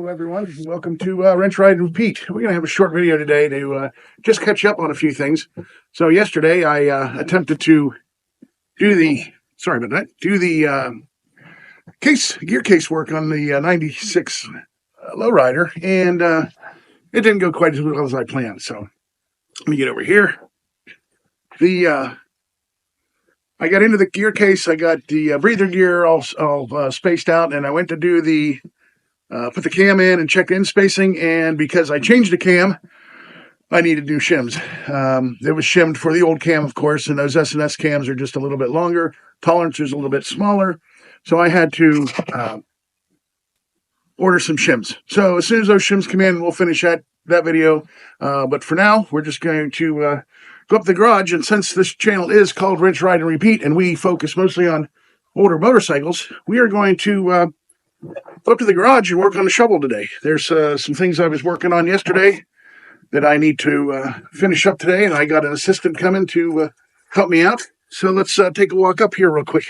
Hello everyone, welcome to Wrench Ride and Repeat. We're going to have a short video today to just catch up on a few things. So yesterday I attempted to do the, gear case work on the 96 Lowrider, and it didn't go quite as well as I planned. So let me get over here. I got into the gear case, I got the breather gear all spaced out, and I went to do the put the cam in and check in spacing, and because I changed the cam, I needed new shims. It was shimmed for the old cam, of course, and those S&S cams are just a little bit longer. Tolerance is a little bit smaller, so I had to order some shims. So as soon as those shims come in, we'll finish that video. But for now, we're just going to go up to the garage, and since this channel is called Wrench Ride and Repeat, and we focus mostly on older motorcycles, we are going to go up to the garage and work on the shovel today. There's some things I was working on yesterday that I need to finish up today, and I got an assistant coming to help me out. So let's take a walk up here real quick.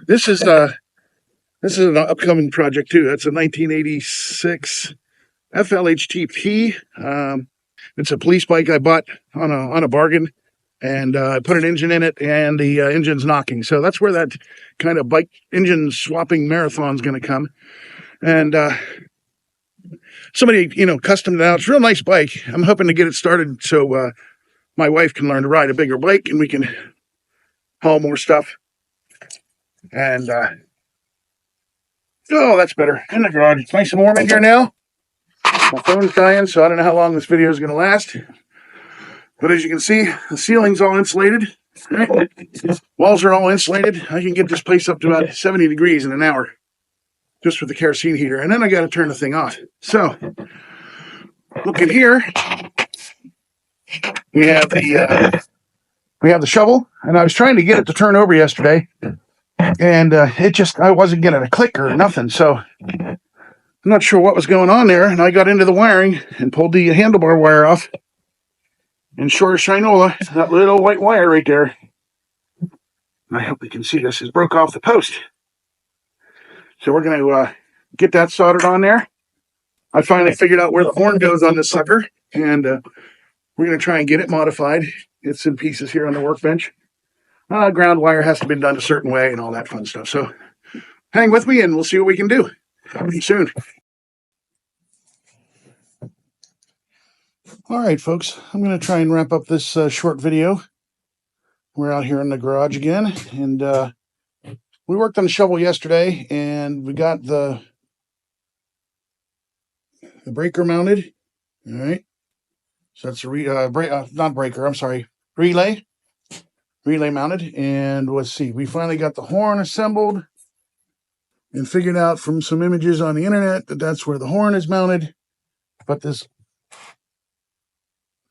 This is an upcoming project too. That's a 1986 FLHTP. It's a police bike I bought on a bargain. And I put an engine in it, and the engine's knocking. So that's where that kind of bike engine swapping marathon is going to come. And somebody, customed it out. It's a real nice bike. I'm hoping to get it started so my wife can learn to ride a bigger bike, and we can haul more stuff. And, oh, that's better. In the garage. It's nice and warm in here now. My phone's dying, so I don't know how long this video is going to last. But as you can see, the ceiling's all insulated. Right? Walls are all insulated. I can get this place up to about 70 degrees in an hour just with the kerosene heater. And then I got to turn the thing off. So, looking here, we have the shovel. And I was trying to get it to turn over yesterday. And I wasn't getting a click or nothing. So, I'm not sure what was going on there. And I got into the wiring and pulled the handlebar wire off. And short as Shinola, that little white wire right there, I hope you can see this, is broke off the post. So we're going to get that soldered on there. I finally figured out where the horn goes on this sucker, and we're going to try and get it modified. It's in pieces here on the workbench. Ground wire has to be done a certain way and all that fun stuff. So hang with me, and we'll see what we can do. Coming soon. All right, folks, I'm going to try and wrap up this short video. We're out here in the garage again, and we worked on the shovel yesterday, and we got the breaker mounted. All right, so that's a relay mounted. And let's see, we finally got the horn assembled and figured out from some images on the internet that that's where the horn is mounted. But this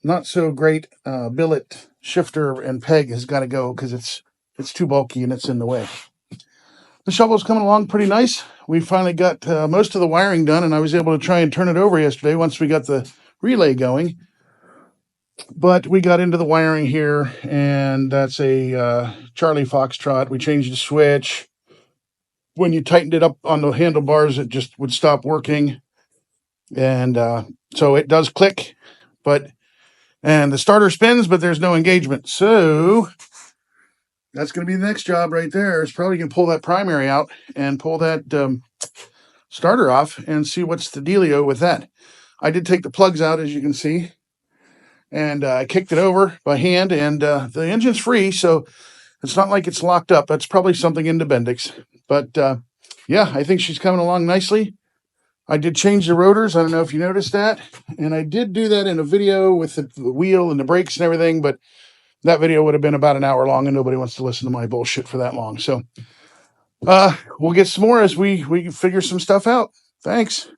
not so great billet shifter and peg has got to go because it's too bulky and it's in the way. The shovel's coming along pretty nice. We finally got most of the wiring done, and I was able to try and turn it over yesterday once we got the relay going. But we got into the wiring here, and that's a Charlie Foxtrot. We changed the switch. When you tightened it up on the handlebars, it just would stop working. And so it does click, and the starter spins, but there's no engagement. So that's going to be the next job right there. It's probably going to pull that primary out and pull that starter off and see what's the dealio with that. I did take the plugs out, as you can see, and I kicked it over by hand, and the engine's free, so it's not like it's locked up. That's probably something in the Bendix. But yeah, I think she's coming along nicely. I did change the rotors. I don't know if you noticed that. And I did do that in a video with the wheel and the brakes and everything, but that video would have been about an hour long, and nobody wants to listen to my bullshit for that long. So we'll get some more as we figure some stuff out. Thanks.